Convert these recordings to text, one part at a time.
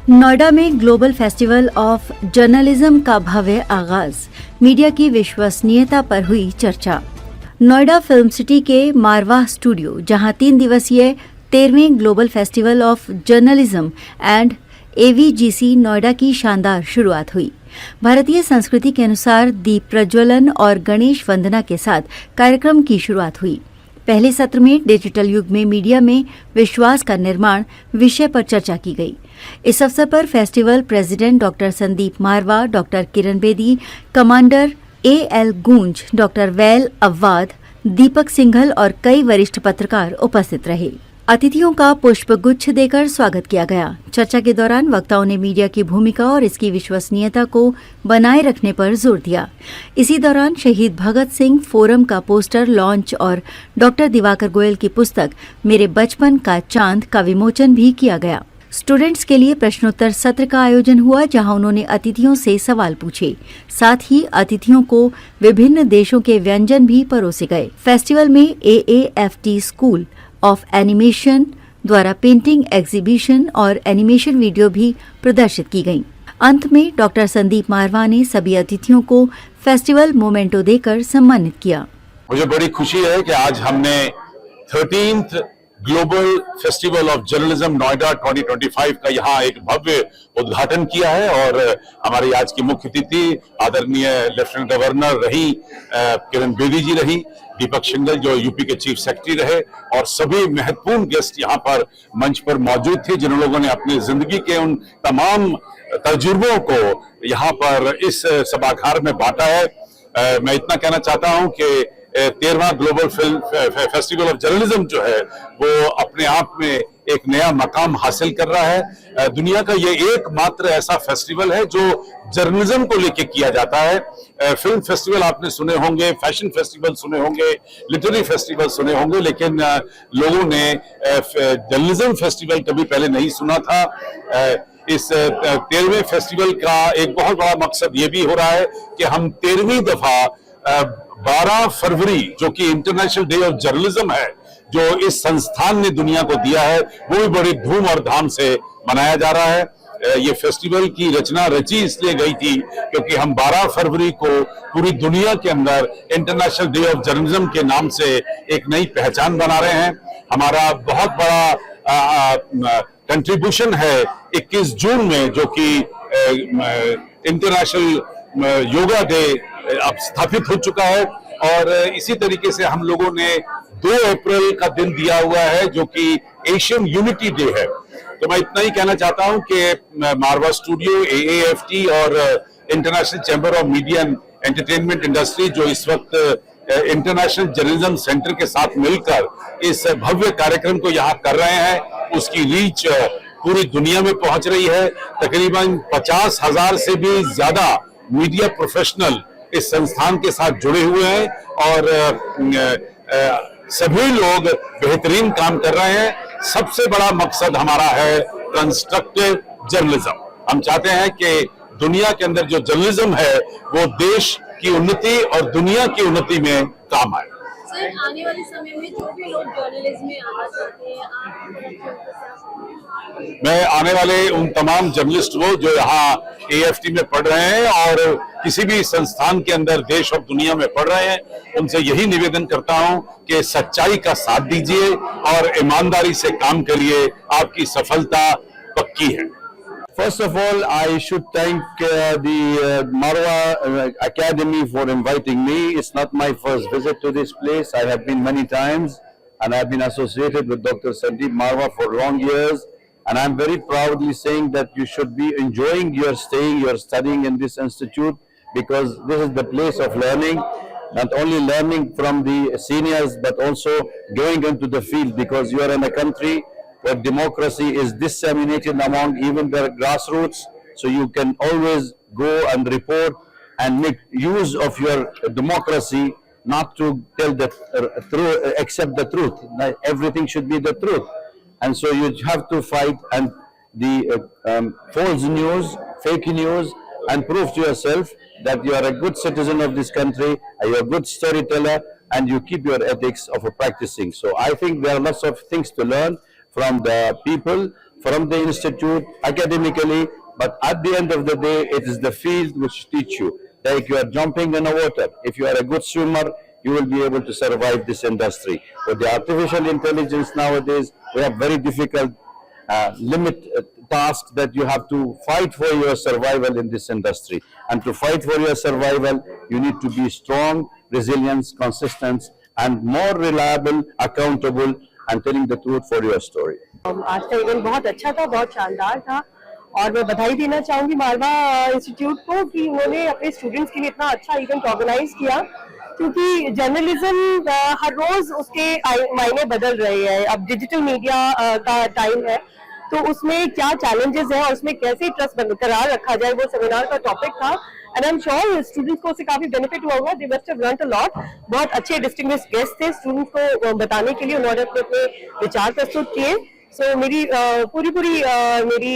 नोएडा में global festival of journalism का भव्य आगाज, मीडिया की विश्वसनीयता पर हुई चर्चा। नोएडा फिल्म सिटी के मारवाह स्टूडियो, जहां 3 दिवसीय 13वें global festival of journalism and AVGC Noida की शानदार शुरुआत हुई। भारतीय संस्कृति के अनुसार दीप प्रज्वलन और गणेश वंदना के साथ कार्यक्रम की शुरुआत हुई। पहले सत्र में डिजिटल युग में मीडिया में विश्वास का निर्माण विषय पर चर्चा की गई। इस अवसर पर फेस्टिवल प्रेसिडेंट डॉक्टर संदीप मारवा, doctor Kiran Bedi, commander AL गूंज, डॉक्टर वैल अव्वाद, दीपक सिंघल और कई वरिष्ठ पत्रकार उपस्थित रहे। अतिथियों का पुष्प गुच्छ देकर स्वागत किया गया। चर्चा के दौरान वक्ताओं ने मीडिया की भूमिका और इसकी विश्वसनीयता को बनाए रखने पर जोर दिया। इसी दौरान शहीद भगत सिंह फोरम का पोस्टर लॉन्च और डॉक्टर दिवाकर गोयल की पुस्तक मेरे बचपन का चांद का विमोचन भी किया गया। स्टूडेंट्स के लिए प्रश्नोत्तर सत्र का आयोजन हुआ, जहां उन्होंने अतिथियों से सवाल पूछे। साथ ही अतिथियों को विभिन्न देशों के व्यंजन भी परोसे गए। फेस्टिवल में AAFT स्कूल ऑफ एनिमेशन द्वारा पेंटिंग एग्जीबिशन और एनिमेशन वीडियो भी प्रदर्शित की गई। अंत में डॉक्टर संदीप मारवा ने सभी अतिथियों को फेस्टिवल मोमेंटो देकर सम्मानित किया। मुझे बड़ी खुशी है कि आज हमने 13th global festival of journalism Noida 2025 का यहाँ एक भव्य उद्घाटन किया है और हमारी आज की मुख्य अतिथि आदरणीय लेफ्टिनेंट गवर्नर रही किरण बेदी जी रही, दीपक सिंघल जो यूपी के चीफ सेक्रेटरी रहे और सभी महत्वपूर्ण गेस्ट यहाँ पर मंच पर मौजूद थे, जिन लोगों ने अपनी जिंदगी के उन तमाम तजुर्बों को यहाँ पर इस सभागार में बांटा है। मैं इतना कहना चाहता हूँ कि 13वां global film festival of journalism जो है वो अपने आप में एक नया मकाम हासिल कर रहा है। दुनिया का ये एकमात्र ऐसा फेस्टिवल है जो जर्नलिज्म को लेके किया जाता है। फिल्म फेस्टिवल आपने सुने होंगे, फैशन फेस्टिवल सुने होंगे, लिटरेरी फेस्टिवल सुने होंगे, लेकिन लोगों ने जर्नलिज्म फेस्टिवल कभी पहले नहीं सुना था। इस 13वें फेस्टिवल का एक बहुत बड़ा मकसद ये भी हो रहा है कि हम 13वीं दफा 12 फरवरी जो कि इंटरनेशनल डे ऑफ जर्नलिज्म है, जो इस संस्थान ने दुनिया को दिया है, वो भी बड़ी धूम और धाम से मनाया जा रहा है। ये फेस्टिवल की रचना रची इसलिए गई थी क्योंकि हम 12 फरवरी को पूरी दुनिया के अंदर इंटरनेशनल डे ऑफ जर्नलिज्म के नाम से एक नई पहचान बना रहे हैं। हमारा बहुत बड़ा कंट्रीब्यूशन है 21 जून में, जो कि इंटरनेशनल योगा डे अब स्थापित हो चुका है और इसी तरीके से हम लोगों ने 2 अप्रैल का दिन दिया हुआ है जो कि एशियन यूनिटी डे है। तो मैं इतना ही कहना चाहता हूं कि मारवा स्टूडियो, AAFT और international chamber of media and entertainment industry जो इस वक्त इंटरनेशनल जर्नलिज्म सेंटर के साथ मिलकर इस भव्य कार्यक्रम को यहाँ कर रहे हैं, उसकी रीच पूरी दुनिया में पहुंच रही है। तकरीबन 50,000 से भी ज्यादा मीडिया प्रोफेशनल इस संस्थान के साथ जुड़े हुए हैं और सभी लोग बेहतरीन काम कर रहे हैं। सबसे बड़ा मकसद हमारा है कंस्ट्रक्टिव जर्नलिज्म। हम चाहते हैं कि दुनिया के अंदर जो जर्नलिज्म है वो देश की उन्नति और दुनिया की उन्नति में काम आए। सर, आने वाले समय में जो भी लोग जर्नलिज्म में आना चाहते हैं, मैं आने वाले उन तमाम जर्नलिस्ट को जो यहाँ AFT में पढ़ रहे हैं और किसी भी संस्थान के अंदर देश और दुनिया में पढ़ रहे हैं, उनसे यही निवेदन करता हूं कि सच्चाई का साथ दीजिए और ईमानदारी से काम करिए, आपकी सफलता पक्की है। First of all, I should thank the Marwa Academy for inviting me. It's not my first visit to this place. I have been many times and I've been associated with Dr. Sandeep Marwa for long years. And I'm very proudly saying that you should be enjoying your staying, your studying in this institute, because this is the place of learning, not only learning from the seniors, but also going into the field, because you are in a country where democracy is disseminated among even the grassroots. So you can always go and report and make use of your democracy, not to tell the truth, accept the truth. Everything should be the truth. And so you have to fight and the false news, fake news, and prove to yourself that you are a good citizen of this country, you are a good storyteller, and you keep your ethics of practicing. So I think there are lots of things to learn from the people from the institute academically, but at the end of the day, it is the field which teach you. Like you are jumping in the water. If you are a good swimmer, you will be able to survive this industry. With the artificial intelligence nowadays, we have very difficult tasks that you have to fight for your survival in this industry. And to fight for your survival, you need to be strong, resilient, consistent, and more reliable, accountable, and telling the truth for your story. आज का event बहुत अच्छा था, बहुत शानदार था और मैं बधाई देना चाहूंगी मारवा इंस्टीट्यूट को कि उन्होंने अपने स्टूडेंट्स के लिए इतना अच्छा इवेंट ऑर्गेनाइज किया, क्योंकि जर्नलिज्म हर रोज उसके मायने बदल रहे हैं। अब डिजिटल मीडिया का टाइम है, तो उसमें क्या चैलेंजेस हैं और उसमें कैसे ट्रस्ट बरकरार रखा जाए, वो सेमिनार का टॉपिक था। And I am sure students को उससे काफी बेनिफिट हुआ होगा। They must have learned a lot. बहुत अच्छे डिस्टिंग्विश्ड गेस्ट थे, स्टूडेंट्स को बताने के लिए उन्होंने अपने विचार प्रस्तुत किए। सो मेरी पूरी मेरी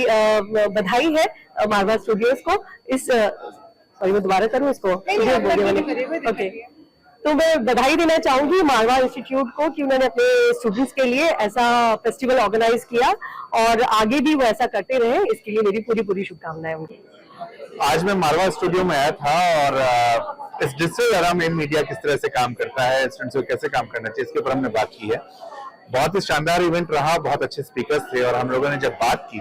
बधाई है मारवा स्टूडियोज को। इस सॉरी मैं दोबारा करूँ इसको? ओके, तो मैं बधाई देना चाहूंगी मारवा इंस्टीट्यूट को कि उन्होंने अपने स्टूडेंट्स के लिए ऐसा फेस्टिवल ऑर्गेनाइज किया और आगे भी वो ऐसा करते रहे। इसके लिए मेरी पूरी शुभकामनाएं होंगी। आज मैं मारवा स्टूडियो में आया था और इस डिजिटल एरा में मीडिया किस तरह से काम करता है, स्टूडेंट्स को कैसे काम करना चाहिए, इसके ऊपर हमने बात की है। बहुत ही शानदार इवेंट रहा, बहुत अच्छे स्पीकर्स थे और हम लोगों ने जब बात की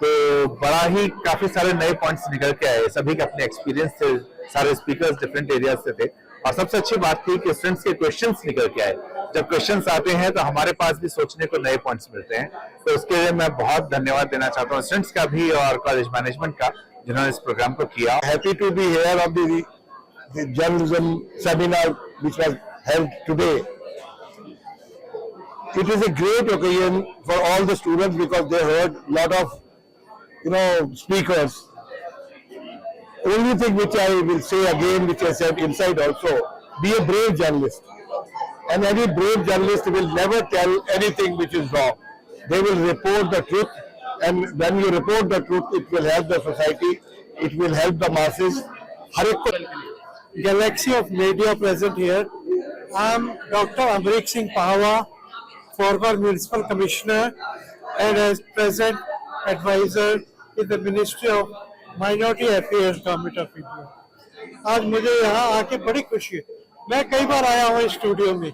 तो बड़ा ही काफी सारे नए पॉइंट्स निकल के आए। सभी के अपने एक्सपीरियंस थे, सारे स्पीकर्स डिफरेंट एरियाज से थे और सबसे अच्छी बात थी कि स्टूडेंट्स के क्वेश्चंस निकल के आए। जब क्वेश्चंस आते हैं तो हमारे पास भी सोचने को नए पॉइंट्स मिलते हैं, तो उसके लिए मैं बहुत धन्यवाद देना चाहता हूँ स्टूडेंट्स का भी और कॉलेज मैनेजमेंट का, जिन्होंने इस प्रोग्राम को किया। Happy to be here of the journalism seminar which was held today. It is a great occasion for all the students because they heard a lot of, speakers. Only thing which I will say again, which I said inside also, be a brave journalist. And any brave journalist will never tell anything which is wrong. They will report the truth, and when you report the truth, it will help the society, it will help the masses. हर एक को galaxy of media present here. I am Dr. Amrik Singh Pahawa, former municipal commissioner and as present advisor in the Ministry of Minority Affairs, Government of India. आज मुझे यहाँ आके बड़ी खुशी है। मैं कई बार आया हूँ इस स्टूडियो में।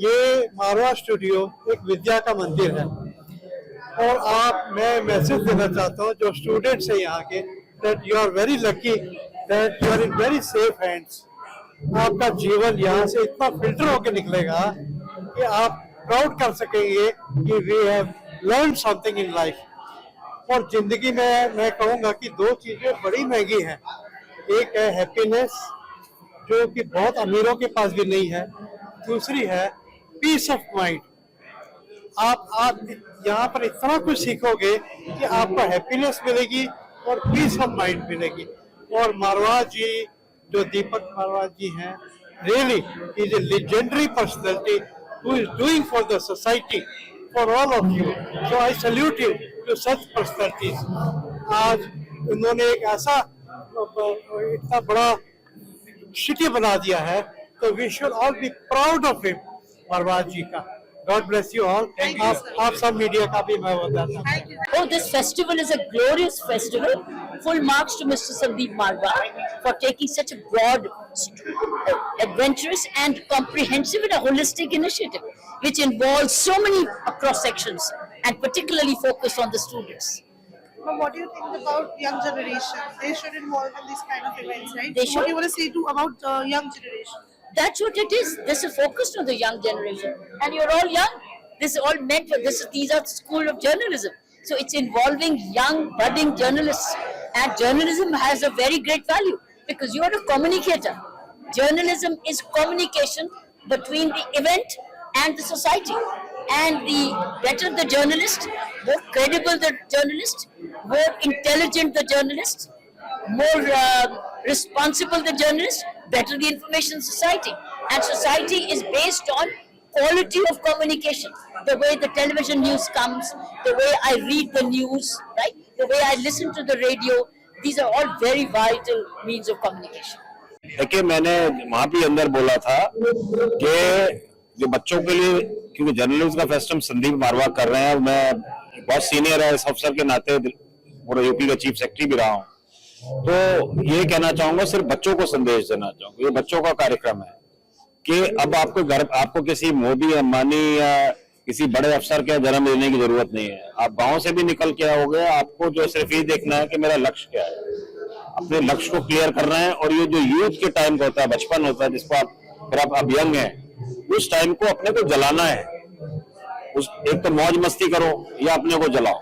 ये मारवा स्टूडियो एक विद्या का मंदिर है और मैं मैसेज देना चाहता हूँ जो स्टूडेंट्स हैं यहाँ के, that you are very lucky that you are in very safe hands. आपका जीवन यहाँ से इतना फिल्टर होकर निकलेगा कि आप प्राउड कर सकेंगे कि we have learned something in life. और जिंदगी में मैं कहूँगा कि दो चीजें बड़ी महंगी हैं। एक है हैप्पीनेस, जो कि बहुत अमीरों के पास भी नहीं है। दूसरी है पीस ऑफ माइंड। आप यहाँ पर इतना कुछ सीखोगे कि आपको हैप्पीनेस मिलेगी और पीस ऑफ माइंड मिलेगी। और मारवा जी, जो दीपक मारवा जी हैं, really is a legendary personality who is doing for the society, for all of you. So I salute you to such personalities. आज उन्होंने एक ऐसा इतना बड़ा सिटी बना दिया है, तो we should all be proud of him, मारवा जी का। God bless you all. आप सब मीडिया का भी मैं बताता हूँ। Oh, this festival is a glorious festival. Full marks to Mr. Sandeep Marwa for taking such a broad, adventurous and comprehensive and a holistic initiative, which involves so many cross sections and particularly focused on the students. But what do you think about young generation? They should involve in these kind of events, right? They So should. what do you want to say about young generation? That's what it is. This is focused on the young generation, and you're all young. This is all meant for this. These are the school of journalism, so it's involving young budding journalists, and journalism has a very great value because you are a communicator. Journalism is communication between the event and the society, and the better the journalist, more credible the journalist, more intelligent the journalist, more responsible the journalist, better the information society. And society is based on quality of communication. The way the television news comes, the way I read the news, right? The way I listen to the radio. These are all very vital means of communication. देखिए, मैंने वहाँ भी अंदर बोला था कि जो बच्चों के लिए, क्योंकि जर्नलिज्म का फेस्टिवल संदीप मारवा कर रहे हैं, मैं बहुत सीनियर है इस अफसर के नाते, पूरे यूपी का चीफ सेक्रेटरी भी रहा हूँ। तो ये कहना चाहूंगा, सिर्फ बच्चों को संदेश देना चाहूंगा, ये बच्चों का कार्यक्रम है कि अब आपको किसी मोदी, अंबानी या किसी बड़े अफसर के जन्म लेने की जरूरत नहीं है। आप गांव से भी निकल के आओगे, आपको जो सिर्फ ये देखना है कि मेरा लक्ष्य क्या है, अपने लक्ष्य को क्लियर करना है। और ये जो यूथ के टाइम का होता है, बचपन होता है, जिसको आप अब यंग है, उस टाइम को अपने को जलाना है। एक तो मौज मस्ती करो या अपने को जलाओ।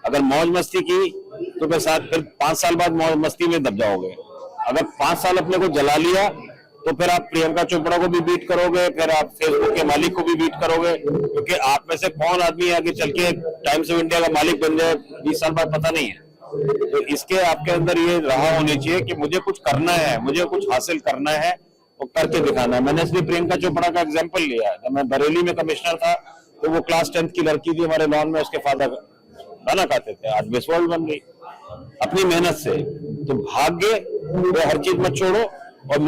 अगर मौज मस्ती की तो फिर 5 साल बाद मौज मस्ती में दब जाओगे। अगर 5 साल अपने को जला लिया तो फिर आप प्रियंका चोपड़ा को भी बीट करोगे, फिर आप फेसबुक के मालिक को भी बीट करोगे, क्योंकि आप में से कौन आदमी आगे चल के टाइम्स ऑफ इंडिया का मालिक बन जाए 20 साल बाद, पता नहीं है। तो इसके आपके अंदर ये रहा होनी चाहिए कि मुझे कुछ करना है, मुझे कुछ हासिल करना है, वो करके दिखाना है। मैंने इसलिए प्रियंका चोपड़ा का एग्जाम्पल लिया है। जब मैं बरेली में कमिश्नर था तो वो क्लास 10th की लड़की थी हमारे लॉन में, उसके फादर खाना खाते थे, आज मिस वर्ल्ड बन गई अपनी मेहनत से। तो भाग्य हर चीज मत छोड़ो और